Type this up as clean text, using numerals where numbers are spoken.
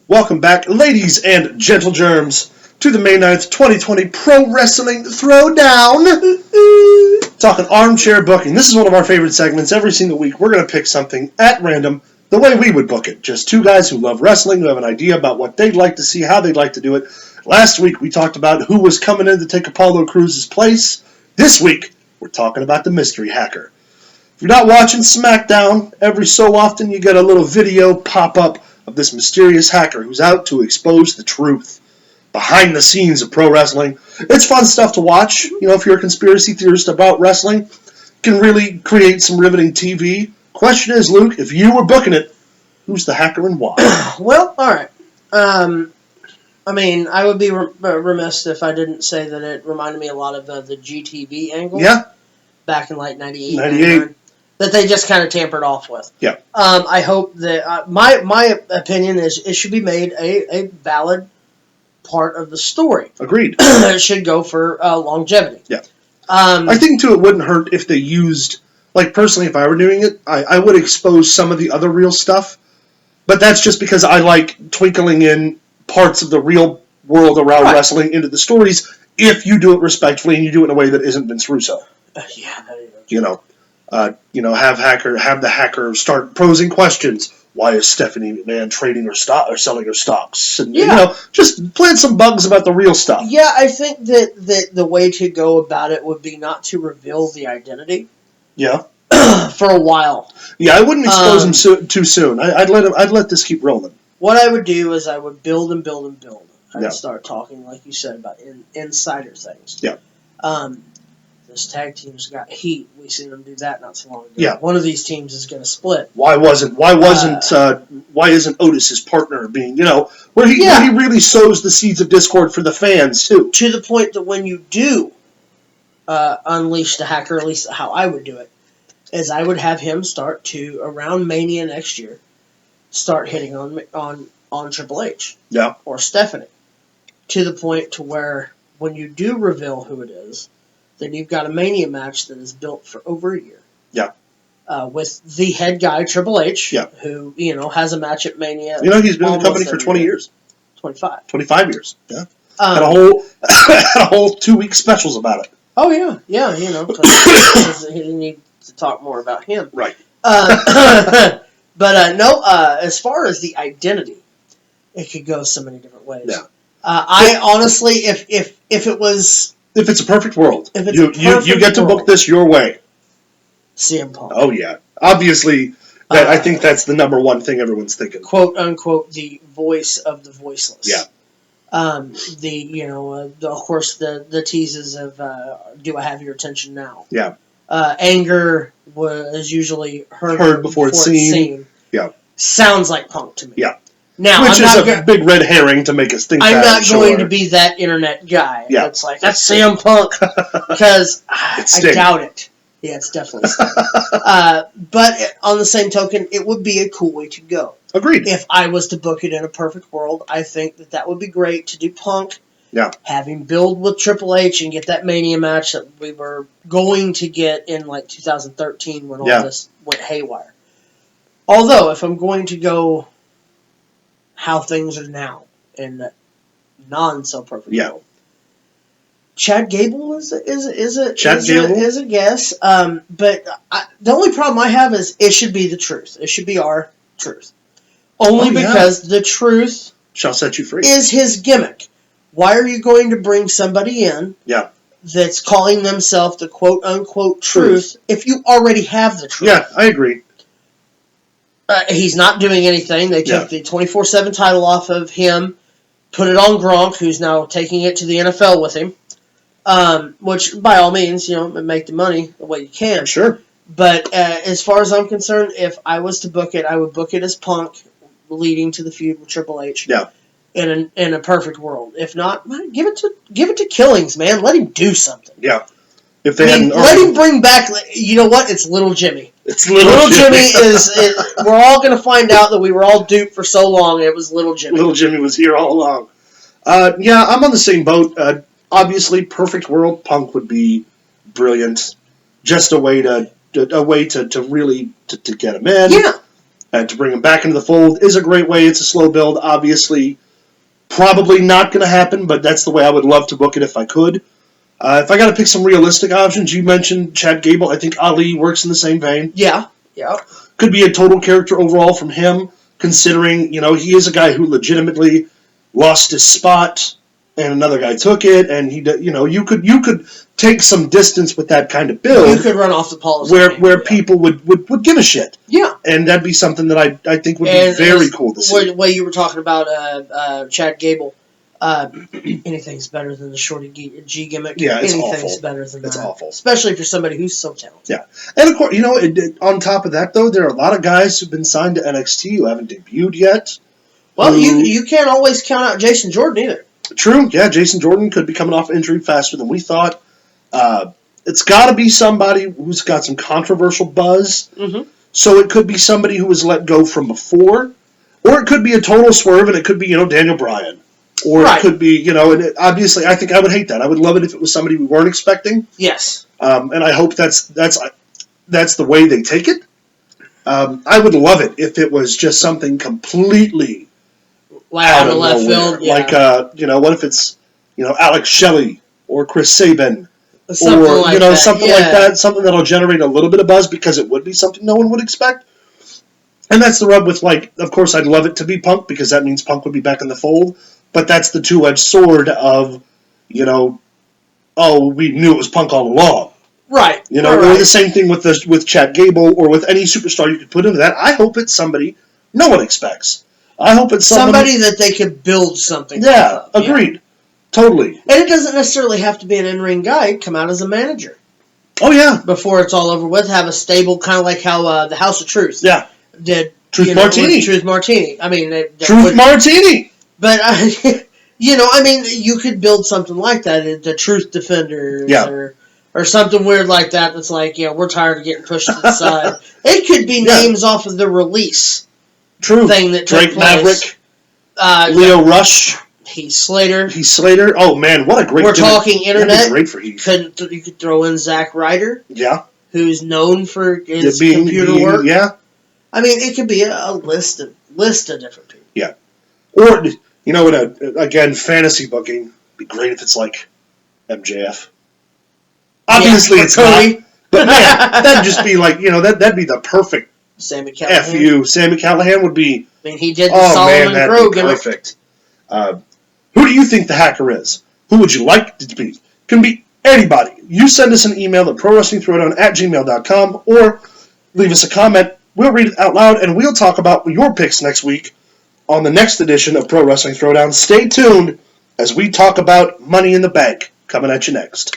Welcome back, ladies and gentle germs, to the May 9th, 2020 Pro Wrestling Throwdown. Talking armchair booking. This is one of our favorite segments. Every single week, we're going to pick something at random, the way we would book it. Just two guys who love wrestling, who have an idea about what they'd like to see, how they'd like to do it. Last week, we talked about who was coming in to take Apollo Crews' place. This week, we're talking about the mystery hacker. If you're not watching SmackDown, every so often you get a little video pop up of this mysterious hacker who's out to expose the truth behind the scenes of pro wrestling. It's fun stuff to watch. You know, if you're a conspiracy theorist about wrestling, it can really create some riveting TV. Question is, Luke, if you were booking it, who's the hacker and why? Well, all right. I would be remiss if I didn't say that it reminded me a lot of the GTV angle. Yeah. Back in like 98. 99. That they just kind of tampered off with. Yeah. I hope that my opinion is it should be made a valid part of the story. Agreed. It should go for longevity. Yeah. I think too it wouldn't hurt if they used, like personally, if I were doing it, I would expose some of the other real stuff, but that's just because I like twinkling in parts of the real world around wrestling into the stories. If you do it respectfully and you do it in a way that isn't Vince Russo. Have the hacker start posing questions. Why is Stephanie McMahon trading her stock or selling her stocks? And just plant some bugs about the real stuff. Yeah, I think that the way to go about it would be not to reveal the identity. Yeah. For a while. Yeah, I wouldn't expose him too soon. I'd let this keep rolling. What I would do is I would build and build and build. I'd start talking, like you said, about insider things. Yeah. This tag team's got heat. We seen them do that not so long ago. Yeah. One of these teams is going to split. Why isn't Otis's partner being, where he really sows the seeds of discord for the fans too. To the point that when you do unleash the hacker, at least how I would do it, is I would have him start to, around Mania next year, start hitting on Triple H. Yeah. Or Stephanie. To the point to where when you do reveal who it is, then you've got a Mania match that is built for over a year. Yeah. With the head guy, Triple H, yeah. who, has a match at Mania. He's been in the company for 20 years. 25. 25 years, yeah. Had a whole 2-week specials about it. Oh, yeah. Because he didn't need to talk more about him. Right. But as far as the identity, it could go so many different ways. Yeah. I honestly, if it was... If it's a perfect world, you get to book this your way. CM Punk. Oh, yeah. Obviously, I think that's the number one thing everyone's thinking. Quote, unquote, the voice of the voiceless. Yeah. Of course, the teases of, do I have your attention now? Yeah. Anger was usually heard before it's seen. Yeah. Sounds like Punk to me. Yeah. Now, which is a big red herring to make us think I'm not going to be that internet guy. Yeah. It's like, that's CM Punk. Because I doubt it. Yeah, it's definitely but on the same token, it would be a cool way to go. Agreed. If I was to book it in a perfect world, I think that would be great to do Punk. Yeah. Have him build with Triple H and get that Mania match that we were going to get in like 2013 when all this went haywire. Although, if I'm going to go how things are now in the non-so-perfect world, Chad Gable is a guess. But the only problem I have is it should be the truth. It should be our truth. Only because the truth shall set you free is his gimmick. Why are you going to bring somebody in that's calling themselves the quote-unquote truth if you already have the truth? Yeah, I agree. He's not doing anything. They took the 24/7 title off of him, put it on Gronk, who's now taking it to the NFL with him. Which, by all means, make the money the way you can. Sure. But as far as I'm concerned, if I was to book it, I would book it as Punk leading to the feud with Triple H. Yeah. In a perfect world. If not, give it to Killings, man. Let him do something. Yeah. Let him bring back. You know what? It's Little Jimmy. It's Little Jimmy is. We're all going to find out that we were all duped for so long. It was Little Jimmy. Little Jimmy was here all along. I'm on the same boat. Obviously, perfect world, Punk would be brilliant. Just a way to really get him in. Yeah. And to bring him back into the fold is a great way. It's a slow build, obviously. Probably not going to happen, but that's the way I would love to book it if I could. If I got to pick some realistic options, you mentioned Chad Gable. I think Ali works in the same vein. Yeah. Could be a total character overall from him, considering, he is a guy who legitimately lost his spot and another guy took it, and you could take some distance with that kind of build. You could run off the policy where people would give a shit. Yeah. And that'd be something that I think would be very cool to see. The way you were talking about Chad Gable, anything's better than the Shorty G gimmick. Yeah, it's anything's awful. better than It's that. awful. Especially for somebody who's so talented. Yeah. And of course, on top of that, though, there are a lot of guys who've been signed to NXT who haven't debuted yet. Well, you can't always count out Jason Jordan either. True, yeah, Jason Jordan could be coming off injury faster than we thought. It's got to be somebody who's got some controversial buzz. Mm-hmm. So it could be somebody who was let go from before, or it could be a total swerve, and it could be, Daniel Bryan. Or It could be, and obviously I think I would hate that. I would love it if it was somebody we weren't expecting. Yes. And I hope that's the way they take it. I would love it if it was just something completely out of left field. Yeah. Like, what if it's, Alex Shelley or Chris Sabin Something or, like that. something like that, something that'll generate a little bit of buzz because it would be something no one would expect. And that's the rub with, of course, I'd love it to be Punk because that means Punk would be back in the fold. But that's the two-edged sword of, we knew it was Punk all along. Right. Or the same thing with Chad Gable or with any superstar you could put into that. I hope it's somebody no one expects. I hope it's somebody that they could build something. Yeah, agreed. Yeah. Totally. And it doesn't necessarily have to be an in-ring guy. Come out as a manager. Oh, yeah. Before it's all over with, have a stable, kind of like how the House of Truth did. Truth Martini. Truth Martini. I mean, Truth Martini. But, you could build something like that, the Truth Defenders or something weird like that that's like, we're tired of getting pushed to the side. It could be names off of the release thing that took Drake place. Maverick, Leo Rush. Heath Slater. Oh, man, what a great We're talking internet. Great for Heath. You could throw in Zack Ryder. Yeah. Who's known for his computer work. Yeah. I mean, it could be a list of different people. Yeah. Or, again, fantasy booking, it'd be great if it's like MJF. Obviously, it's Cody. not. But, man, that'd just be like, that'd be the perfect Sami Callihan. FU. Sami Callihan would be... I mean, he did the Solomon Crow gimmick. Perfect. Who do you think the hacker is? Who would you like it to be? Can be anybody. You send us an email at prowrestlingthrowdown@gmail.com or leave us a comment. We'll read it out loud, and we'll talk about your picks next week on the next edition of Pro Wrestling Throwdown. Stay tuned as we talk about Money in the Bank coming at you next.